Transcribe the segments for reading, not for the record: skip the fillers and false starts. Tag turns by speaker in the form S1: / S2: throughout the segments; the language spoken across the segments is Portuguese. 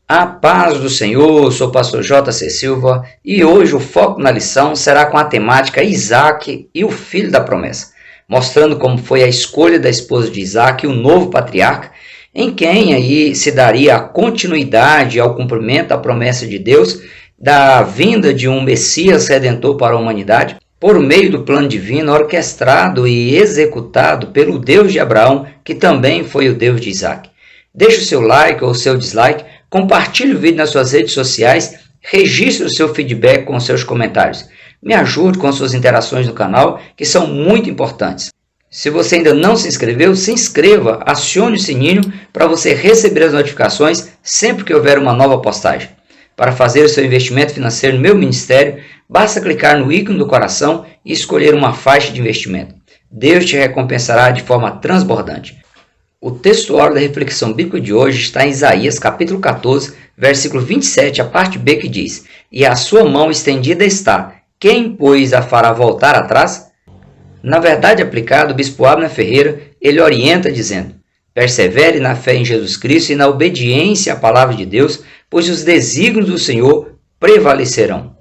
S1: A paz do Senhor, sou o pastor J.C. Silva e hoje o foco na lição será com a temática Isaac e o filho da promessa, mostrando como foi a escolha da esposa de Isaac, o novo patriarca, em quem aí se daria a continuidade ao cumprimento da promessa de Deus da vinda de um Messias Redentor para a humanidade, por meio do plano divino orquestrado e executado pelo Deus de Abraão, que também foi o Deus de Isaac. Deixe o seu like ou o seu dislike, compartilhe o vídeo nas suas redes sociais, registre o seu feedback com seus comentários. Me ajude com suas interações no canal, que são muito importantes. Se você ainda não se inscreveu, se inscreva, acione o sininho para você receber as notificações sempre que houver uma nova postagem. Para fazer o seu investimento financeiro no meu ministério, basta clicar no ícone do coração e escolher uma faixa de investimento. Deus te recompensará de forma transbordante. O textuário da reflexão bíblica de hoje está em Isaías capítulo 14, versículo 27, a parte B, que diz: "E a sua mão estendida está, quem, pois, a fará voltar atrás?" Na verdade aplicada, o bispo Abner Ferreira, ele orienta dizendo: persevere na fé em Jesus Cristo e na obediência à palavra de Deus, pois os desígnios do Senhor prevalecerão.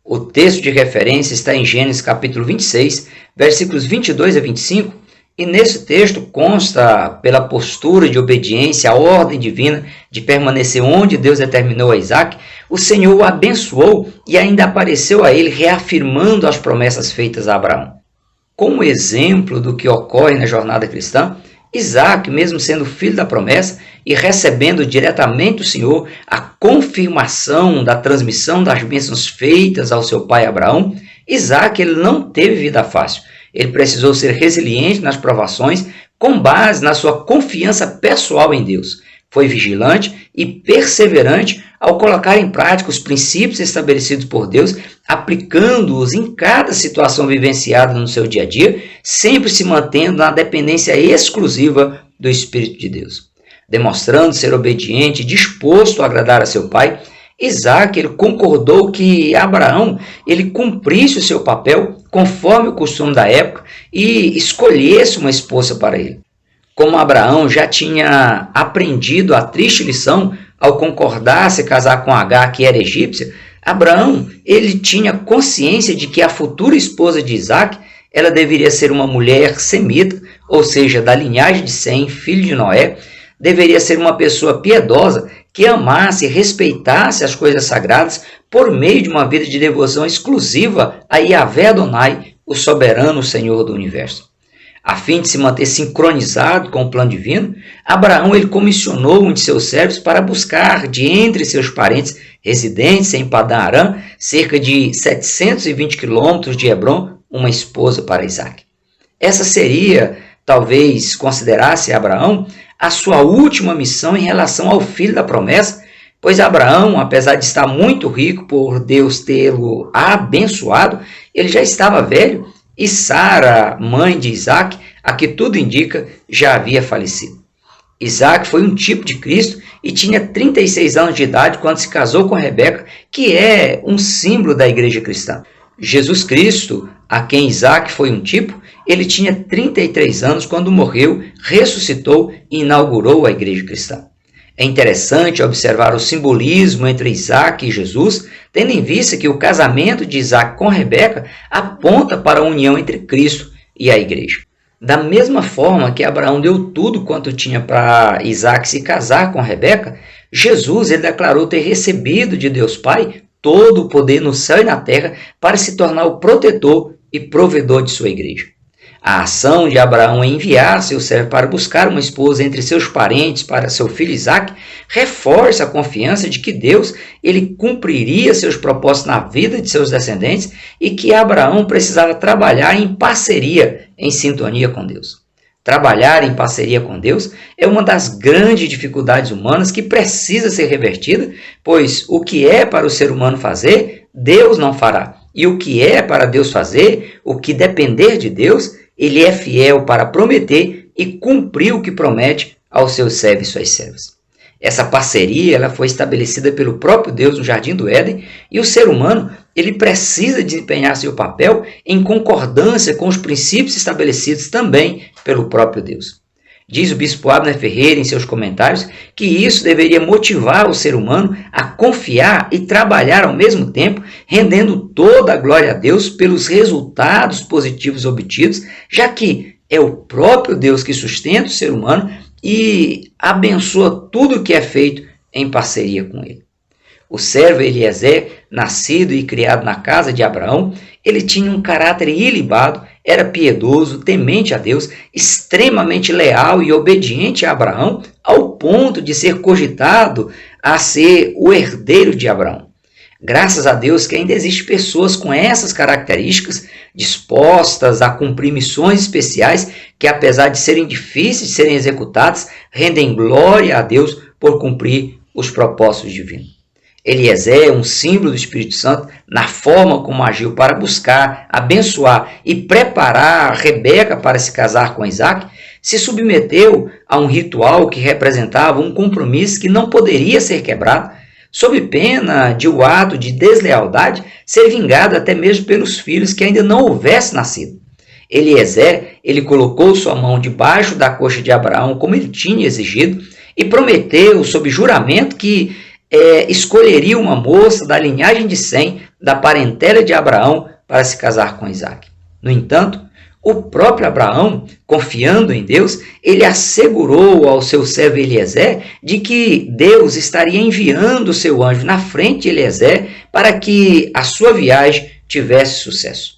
S1: O texto de referência está em Gênesis capítulo 26, versículos 22 a 25, e nesse texto consta, pela postura de obediência à ordem divina de permanecer onde Deus determinou a Isaac, o Senhor o abençoou e ainda apareceu a ele reafirmando as promessas feitas a Abraão. Como exemplo do que ocorre na jornada cristã, Isaac, mesmo sendo filho da promessa e recebendo diretamente do Senhor a confirmação da transmissão das bênçãos feitas ao seu pai Abraão, Isaac ele não teve vida fácil. Ele precisou ser resiliente nas provações com base na sua confiança pessoal em Deus. Foi vigilante e perseverante ao colocar em prática os princípios estabelecidos por Deus, aplicando-os em cada situação vivenciada no seu dia a dia, sempre se mantendo na dependência exclusiva do Espírito de Deus. Demonstrando ser obediente e disposto a agradar a seu pai, Isaac ele concordou que Abraão ele cumprisse o seu papel conforme o costume da época e escolhesse uma esposa para ele. Como Abraão já tinha aprendido a triste lição ao concordar se casar com Agar, que era egípcia, Abraão ele tinha consciência de que a futura esposa de Isaac ela deveria ser uma mulher semita, ou seja, da linhagem de Sem, filho de Noé, deveria ser uma pessoa piedosa que amasse e respeitasse as coisas sagradas por meio de uma vida de devoção exclusiva a Yahvé Adonai, o soberano Senhor do universo. A fim de se manter sincronizado com o plano divino, Abraão ele comissionou um de seus servos para buscar de entre seus parentes residentes em Padã Arã, cerca de 720 quilômetros de Hebrom, uma esposa para Isaac. Essa seria, talvez considerasse Abraão, a sua última missão em relação ao filho da promessa, pois Abraão, apesar de estar muito rico por Deus tê-lo abençoado, ele já estava velho e Sara, mãe de Isaac, a que tudo indica, já havia falecido. Isaac foi um tipo de Cristo e tinha 36 anos de idade quando se casou com Rebeca, que é um símbolo da igreja cristã. Jesus Cristo, a quem Isaac foi um tipo, ele tinha 33 anos quando morreu, ressuscitou e inaugurou a igreja cristã. É interessante observar o simbolismo entre Isaac e Jesus, tendo em vista que o casamento de Isaac com Rebeca aponta para a união entre Cristo e a igreja. Da mesma forma que Abraão deu tudo quanto tinha para Isaac se casar com Rebeca, Jesus ele declarou ter recebido de Deus Pai todo o poder no céu e na terra para se tornar o protetor e provedor de sua igreja. A ação de Abraão em enviar seu servo para buscar uma esposa entre seus parentes para seu filho Isaac reforça a confiança de que Deus ele cumpriria seus propósitos na vida de seus descendentes e que Abraão precisava trabalhar em parceria, em sintonia com Deus. Trabalhar em parceria com Deus é uma das grandes dificuldades humanas que precisa ser revertida, pois o que é para o ser humano fazer, Deus não fará. E o que é para Deus fazer, o que depender de Deus, ele é fiel para prometer e cumprir o que promete aos seus servos e suas servas. Essa parceria ela foi estabelecida pelo próprio Deus no Jardim do Éden e o ser humano ele precisa desempenhar seu papel em concordância com os princípios estabelecidos também pelo próprio Deus. Diz o bispo Abner Ferreira em seus comentários que isso deveria motivar o ser humano a confiar e trabalhar ao mesmo tempo, rendendo toda a glória a Deus pelos resultados positivos obtidos, já que é o próprio Deus que sustenta o ser humano e abençoa tudo o que é feito em parceria com ele. O servo Eliezer, nascido e criado na casa de Abraão, ele tinha um caráter ilibado, era piedoso, temente a Deus, extremamente leal e obediente a Abraão, ao ponto de ser cogitado a ser o herdeiro de Abraão. Graças a Deus que ainda existem pessoas com essas características dispostas a cumprir missões especiais que, apesar de serem difíceis de serem executadas, rendem glória a Deus por cumprir os propósitos divinos. Eliezer é um símbolo do Espírito Santo na forma como agiu para buscar, abençoar e preparar Rebeca para se casar com Isaac. Se submeteu a um ritual que representava um compromisso que não poderia ser quebrado, sob pena de o ato de deslealdade ser vingado até mesmo pelos filhos que ainda não houvessem nascido. Eliezer, ele colocou sua mão debaixo da coxa de Abraão, como ele tinha exigido, e prometeu, sob juramento, que escolheria uma moça da linhagem de Sem, da parentela de Abraão, para se casar com Isaac. No entanto, o próprio Abraão, confiando em Deus, ele assegurou ao seu servo Eliezer de que Deus estaria enviando o seu anjo na frente de Eliezer para que a sua viagem tivesse sucesso.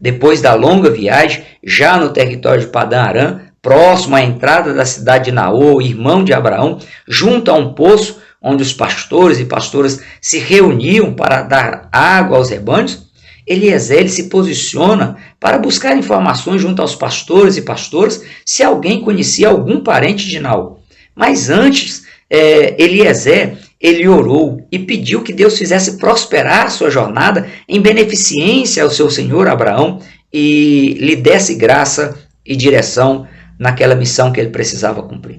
S1: Depois da longa viagem, já no território de Padã Arã, próximo à entrada da cidade de Naor, irmão de Abraão, junto a um poço onde os pastores e pastoras se reuniam para dar água aos rebanhos, Eliezer se posiciona para buscar informações junto aos pastores e pastoras se alguém conhecia algum parente de Naor. Mas antes, Eliezer ele orou e pediu que Deus fizesse prosperar sua jornada em beneficência ao seu senhor Abraão e lhe desse graça e direção naquela missão que ele precisava cumprir.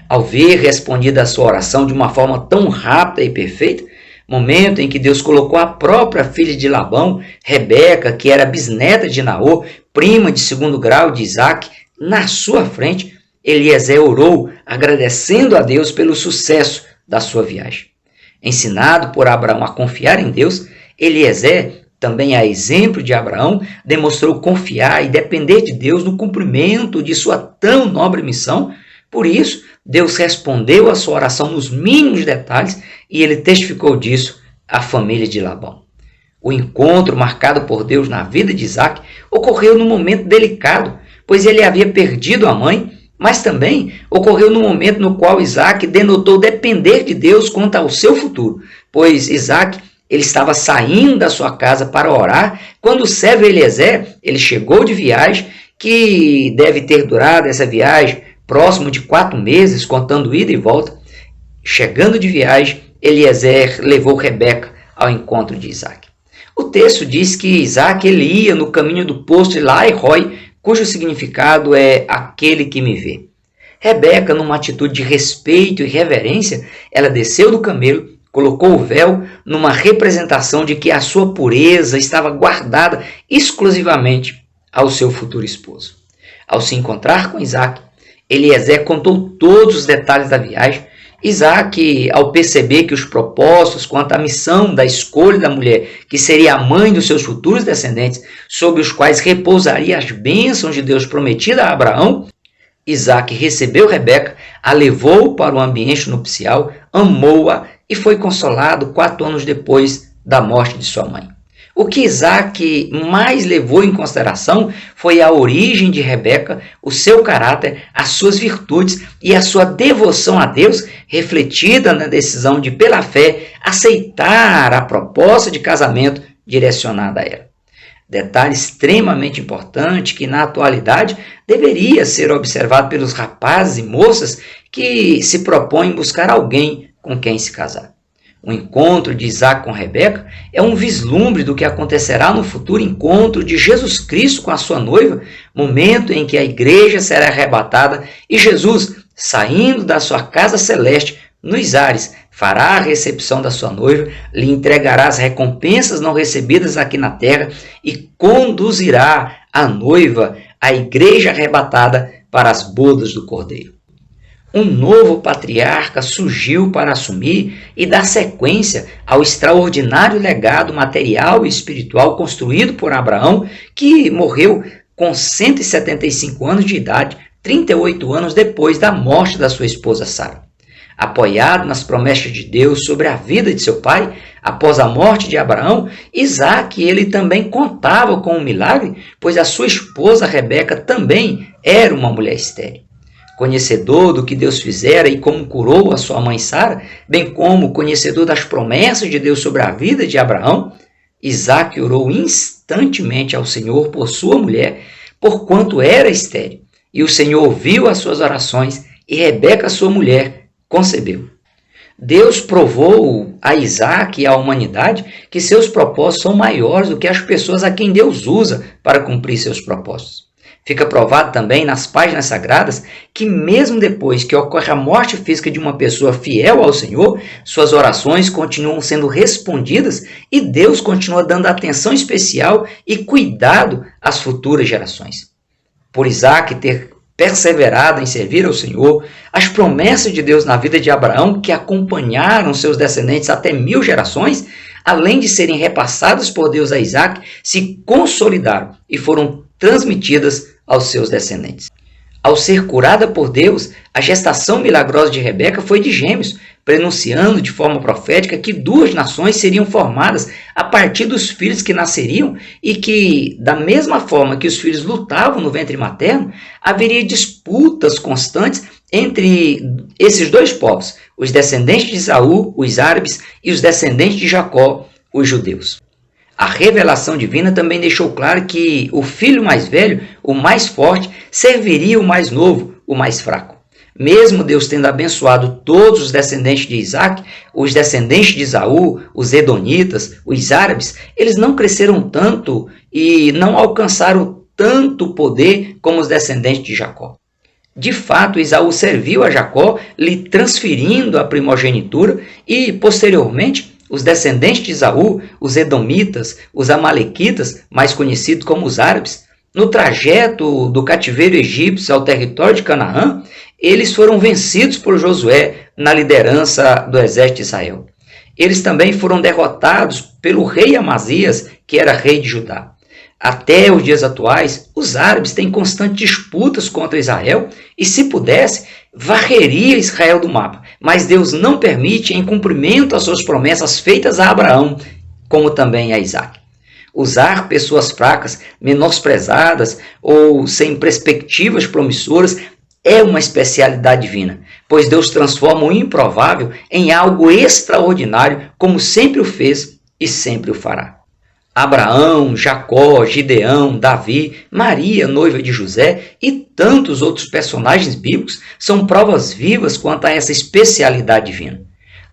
S1: Ao ver respondida a sua oração de uma forma tão rápida e perfeita, momento em que Deus colocou a própria filha de Labão, Rebeca, que era bisneta de Naor, prima de segundo grau de Isaac, na sua frente, Eliezer orou, agradecendo a Deus pelo sucesso da sua viagem. Ensinado por Abraão a confiar em Deus, Eliezer, também a exemplo de Abraão, demonstrou confiar e depender de Deus no cumprimento de sua tão nobre missão. Por isso, Deus respondeu a sua oração nos mínimos detalhes e ele testificou disso à família de Labão. O encontro marcado por Deus na vida de Isaac ocorreu num momento delicado, pois ele havia perdido a mãe, mas também ocorreu no momento no qual Isaac denotou depender de Deus quanto ao seu futuro, pois Isaac ele estava saindo da sua casa para orar, quando o servo Eliezer ele chegou de viagem, que deve ter durado essa viagem próximo de 4 meses, contando ida e volta. Chegando de viagem, Eliezer levou Rebeca ao encontro de Isaac. O texto diz que Isaac ele ia no caminho do poço de Laí-Roi, cujo significado é aquele que me vê. Rebeca, numa atitude de respeito e reverência, ela desceu do camelo, colocou o véu numa representação de que a sua pureza estava guardada exclusivamente ao seu futuro esposo. Ao se encontrar com Isaac, Eliezer contou todos os detalhes da viagem. Isaac, ao perceber que os propósitos quanto à missão da escolha da mulher, que seria a mãe dos seus futuros descendentes, sobre os quais repousaria as bênçãos de Deus prometida a Abraão, Isaac recebeu Rebeca, a levou para o ambiente nupcial, amou-a e foi consolado 4 anos depois da morte de sua mãe. O que Isaac mais levou em consideração foi a origem de Rebeca, o seu caráter, as suas virtudes e a sua devoção a Deus, refletida na decisão de, pela fé, aceitar a proposta de casamento direcionada a ela. Detalhe extremamente importante que, na atualidade, deveria ser observado pelos rapazes e moças que se propõem buscar alguém com quem se casar. O encontro de Isaac com Rebeca é um vislumbre do que acontecerá no futuro encontro de Jesus Cristo com a sua noiva, momento em que a igreja será arrebatada e Jesus, saindo da sua casa celeste nos ares, fará a recepção da sua noiva, lhe entregará as recompensas não recebidas aqui na terra e conduzirá a noiva, a igreja arrebatada, para as bodas do Cordeiro. Um novo patriarca surgiu para assumir e dar sequência ao extraordinário legado material e espiritual construído por Abraão, que morreu com 175 anos de idade, 38 anos depois da morte da sua esposa Sara. Apoiado nas promessas de Deus sobre a vida de seu pai, após a morte de Abraão, Isaque ele também contava com um milagre, pois a sua esposa Rebeca também era uma mulher estéril. Conhecedor do que Deus fizera e como curou a sua mãe Sara, bem como conhecedor das promessas de Deus sobre a vida de Abraão, Isaque orou instantemente ao Senhor por sua mulher, porquanto era estéril. E o Senhor ouviu as suas orações e Rebeca, sua mulher, concebeu. Deus provou a Isaque e à humanidade que seus propósitos são maiores do que as pessoas a quem Deus usa para cumprir seus propósitos. Fica provado também nas páginas sagradas que mesmo depois que ocorre a morte física de uma pessoa fiel ao Senhor, suas orações continuam sendo respondidas e Deus continua dando atenção especial e cuidado às futuras gerações. Por Isaque ter perseverado em servir ao Senhor, as promessas de Deus na vida de Abraão, que acompanharam seus descendentes até 1000 gerações, além de serem repassadas por Deus a Isaque, se consolidaram e foram transmitidas aos seus descendentes. Ao ser curada por Deus, a gestação milagrosa de Rebeca foi de gêmeos, prenunciando de forma profética que 2 nações seriam formadas a partir dos filhos que nasceriam e que, da mesma forma que os filhos lutavam no ventre materno, haveria disputas constantes entre esses 2 povos, os descendentes de Esaú, os árabes, e os descendentes de Jacó, os judeus. A revelação divina também deixou claro que o filho mais velho, o mais forte, serviria o mais novo, o mais fraco. Mesmo Deus tendo abençoado todos os descendentes de Isaque, os descendentes de Esaú, os edonitas, os árabes, eles não cresceram tanto e não alcançaram tanto poder como os descendentes de Jacó. De fato, Esaú serviu a Jacó, lhe transferindo a primogenitura e, posteriormente, os descendentes de Esaú, os edomitas, os amalequitas, mais conhecidos como os árabes, no trajeto do cativeiro egípcio ao território de Canaã, eles foram vencidos por Josué na liderança do exército de Israel. Eles também foram derrotados pelo rei Amazias, que era rei de Judá. Até os dias atuais, os árabes têm constantes disputas contra Israel e, se pudesse, varreria Israel do mapa. Mas Deus não permite em cumprimento às suas promessas feitas a Abraão, como também a Isaque. Usar pessoas fracas, menosprezadas ou sem perspectivas promissoras é uma especialidade divina, pois Deus transforma o improvável em algo extraordinário, como sempre o fez e sempre o fará. Abraão, Jacó, Gideão, Davi, Maria, noiva de José e tantos outros personagens bíblicos são provas vivas quanto a essa especialidade divina.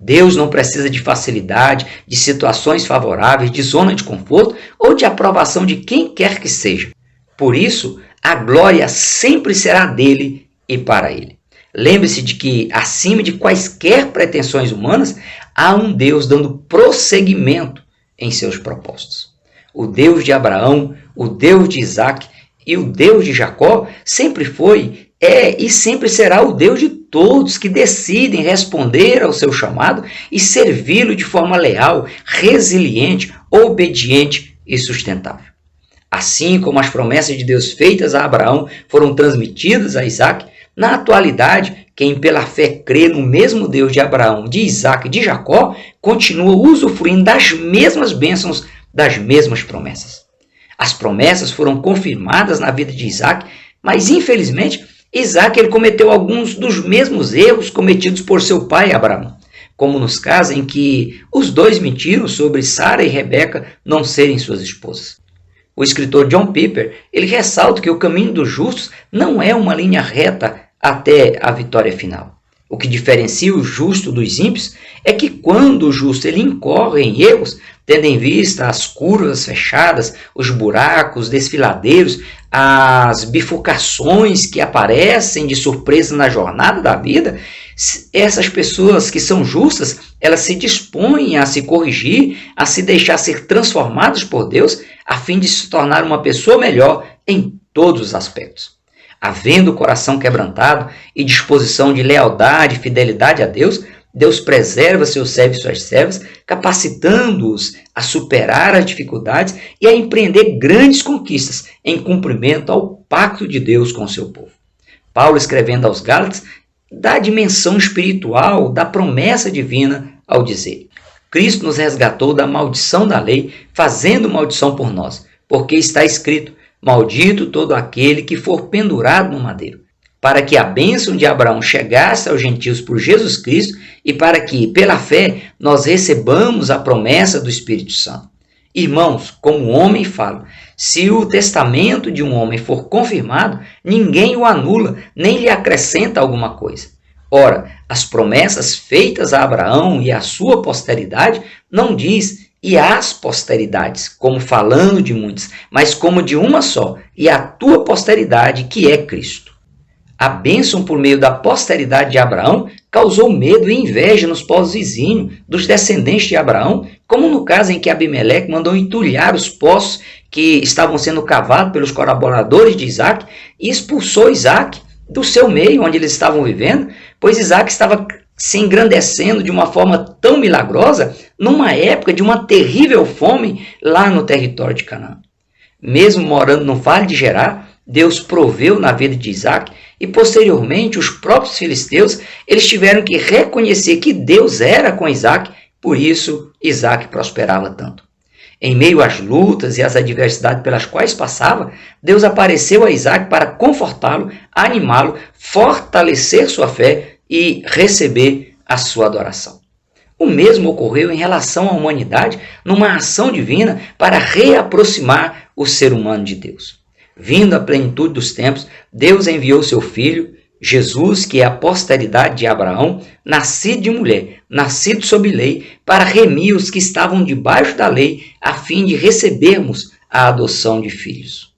S1: Deus não precisa de facilidade, de situações favoráveis, de zona de conforto ou de aprovação de quem quer que seja. Por isso, a glória sempre será dele e para ele. Lembre-se de que, acima de quaisquer pretensões humanas, há um Deus dando prosseguimento em seus propósitos. O Deus de Abraão, o Deus de Isaque e o Deus de Jacó sempre foi, é e sempre será o Deus de todos que decidem responder ao seu chamado e servi-lo de forma leal, resiliente, obediente e sustentável. Assim como as promessas de Deus feitas a Abraão foram transmitidas a Isaque, na atualidade, quem pela fé crê no mesmo Deus de Abraão, de Isaque e de Jacó, continua usufruindo das mesmas bênçãos, das mesmas promessas. As promessas foram confirmadas na vida de Isaque, mas infelizmente Isaque ele cometeu alguns dos mesmos erros cometidos por seu pai Abraão, como nos casos em que os dois mentiram sobre Sara e Rebeca não serem suas esposas. O escritor John Piper ele ressalta que o caminho dos justos não é uma linha reta até a vitória final. O que diferencia o justo dos ímpios é que quando o justo ele incorre em erros, tendo em vista as curvas fechadas, os buracos, desfiladeiros, as bifurcações que aparecem de surpresa na jornada da vida, essas pessoas que são justas, elas se dispõem a se corrigir, a se deixar ser transformadas por Deus, a fim de se tornar uma pessoa melhor em todos os aspectos. Havendo o coração quebrantado e disposição de lealdade e fidelidade a Deus, Deus preserva seus servos e suas servas, capacitando-os a superar as dificuldades e a empreender grandes conquistas em cumprimento ao pacto de Deus com o seu povo. Paulo, escrevendo aos Gálatas, dá a dimensão espiritual da promessa divina ao dizer: Cristo nos resgatou da maldição da lei, fazendo maldição por nós, porque está escrito: maldito todo aquele que for pendurado no madeiro, para que a bênção de Abraão chegasse aos gentios por Jesus Cristo e para que, pela fé, nós recebamos a promessa do Espírito Santo. Irmãos, como o homem fala, se o testamento de um homem for confirmado, ninguém o anula, nem lhe acrescenta alguma coisa. Ora, as promessas feitas a Abraão e à sua posteridade não diz e às posteridades, como falando de muitos, mas como de uma só, e a tua posteridade, que é Cristo. A bênção por meio da posteridade de Abraão causou medo e inveja nos povos vizinhos dos descendentes de Abraão, como no caso em que Abimeleque mandou entulhar os poços que estavam sendo cavados pelos colaboradores de Isaac e expulsou Isaac do seu meio onde eles estavam vivendo, pois Isaac estava se engrandecendo de uma forma tão milagrosa numa época de uma terrível fome lá no território de Canaã. Mesmo morando no Vale de Gerar, Deus proveu na vida de Isaac e posteriormente os próprios filisteus eles tiveram que reconhecer que Deus era com Isaac, por isso Isaac prosperava tanto. Em meio às lutas e às adversidades pelas quais passava, Deus apareceu a Isaac para confortá-lo, animá-lo, fortalecer sua fé e receber a sua adoração. O mesmo ocorreu em relação à humanidade numa ação divina para reaproximar o ser humano de Deus. Vindo à plenitude dos tempos, Deus enviou seu Filho, Jesus, que é a posteridade de Abraão, nascido de mulher, nascido sob lei, para remir os que estavam debaixo da lei, a fim de recebermos a adoção de filhos.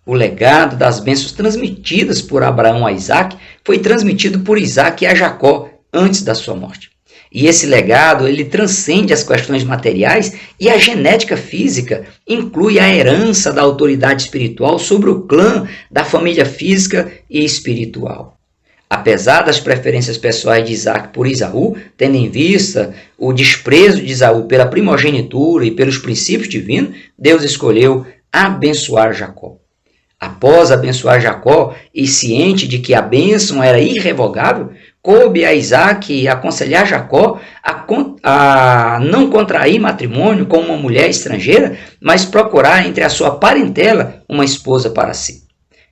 S1: O legado das bênçãos transmitidas por Abraão a Isaac foi transmitido por Isaac a Jacó antes da sua morte. E esse legado ele transcende as questões materiais e a genética física inclui a herança da autoridade espiritual sobre o clã da família física e espiritual. Apesar das preferências pessoais de Isaac por Esaú, tendo em vista o desprezo de Esaú pela primogenitura e pelos princípios divinos, Deus escolheu abençoar Jacó. Após abençoar Jacó e ciente de que a bênção era irrevogável, coube a Isaac aconselhar Jacó a não contrair matrimônio com uma mulher estrangeira, mas procurar entre a sua parentela uma esposa para si.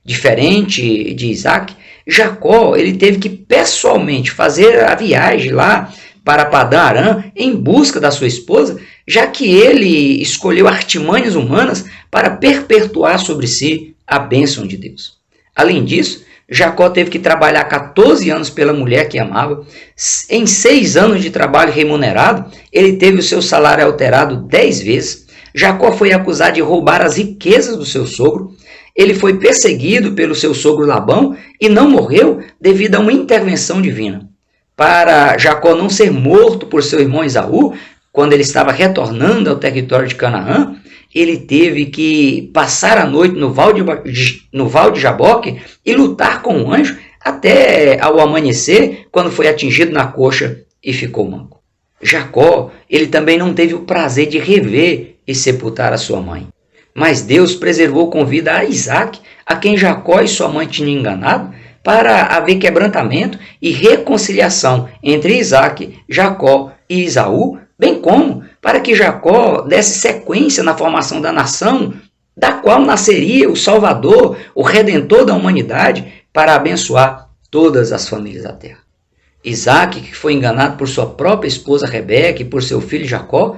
S1: Diferente de Isaac, Jacó ele teve que pessoalmente fazer a viagem lá para Padã Arã em busca da sua esposa, já que ele escolheu artimanhas humanas para perpetuar sobre si a bênção de Deus. Além disso, Jacó teve que trabalhar 14 anos pela mulher que amava. Em 6 anos de trabalho remunerado, ele teve o seu salário alterado 10 vezes. Jacó foi acusado de roubar as riquezas do seu sogro. Ele foi perseguido pelo seu sogro Labão e não morreu devido a uma intervenção divina. Para Jacó não ser morto por seu irmão Esaú, quando ele estava retornando ao território de Canaã, ele teve que passar a noite no Val de Jaboque e lutar com um anjo até ao amanhecer, quando foi atingido na coxa e ficou manco. Jacó, ele também não teve o prazer de rever e sepultar a sua mãe. Mas Deus preservou com vida a Isaac, a quem Jacó e sua mãe tinham enganado, para haver quebrantamento e reconciliação entre Isaac, Jacó e Esaú, bem como para que Jacó desse sequência na formação da nação, da qual nasceria o Salvador, o Redentor da humanidade, para abençoar todas as famílias da terra. Isaac, que foi enganado por sua própria esposa Rebeca e por seu filho Jacó,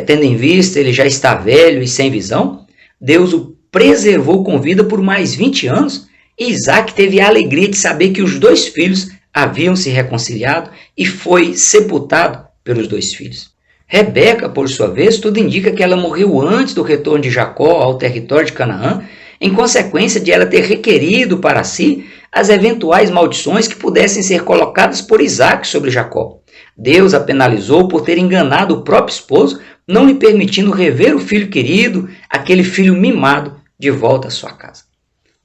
S1: tendo em vista ele já está velho e sem visão, Deus o preservou com vida por mais 20 anos, e Isaac teve a alegria de saber que os 2 filhos haviam se reconciliado e foi sepultado pelos 2 filhos. Rebeca, por sua vez, tudo indica que ela morreu antes do retorno de Jacó ao território de Canaã, em consequência de ela ter requerido para si as eventuais maldições que pudessem ser colocadas por Isaac sobre Jacó. Deus a penalizou por ter enganado o próprio esposo, não lhe permitindo rever o filho querido, aquele filho mimado, de volta à sua casa.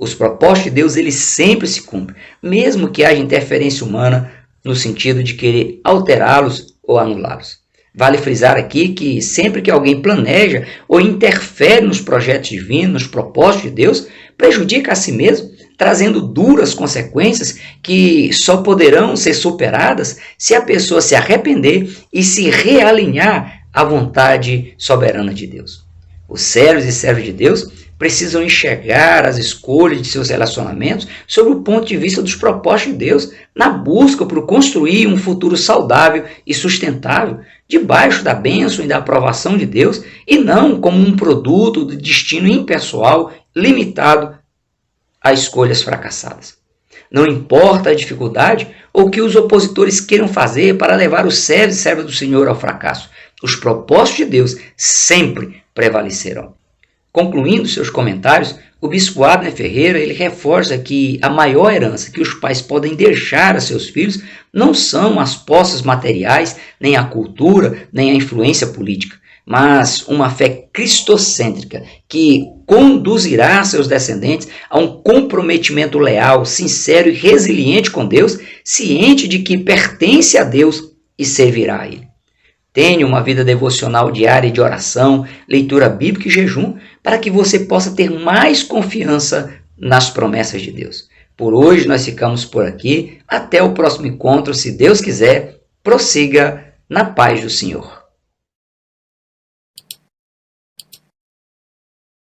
S1: Os propósitos de Deus, eles sempre se cumprem, mesmo que haja interferência humana no sentido de querer alterá-los ou anulá-los. Vale frisar aqui que sempre que alguém planeja ou interfere nos projetos divinos, nos propósitos de Deus, prejudica a si mesmo, trazendo duras consequências que só poderão ser superadas se a pessoa se arrepender e se realinhar à vontade soberana de Deus. Os servos e servas de Deus precisam enxergar as escolhas de seus relacionamentos sob o ponto de vista dos propósitos de Deus, na busca por construir um futuro saudável e sustentável, debaixo da bênção e da aprovação de Deus, e não como um produto de destino impessoal, limitado a escolhas fracassadas. Não importa a dificuldade ou o que os opositores queiram fazer para levar os servos e servas do Senhor ao fracasso, os propósitos de Deus sempre prevalecerão. Concluindo seus comentários, o bispo Abner Ferreira ele reforça que a maior herança que os pais podem deixar a seus filhos não são as posses materiais, nem a cultura, nem a influência política, mas uma fé cristocêntrica que conduzirá seus descendentes a um comprometimento leal, sincero e resiliente com Deus, ciente de que pertence a Deus e servirá a Ele. Tenha uma vida devocional diária de oração, leitura bíblica e jejum, para que você possa ter mais confiança nas promessas de Deus. Por hoje nós ficamos por aqui. Até o próximo encontro, se Deus quiser. Prossiga na paz do Senhor.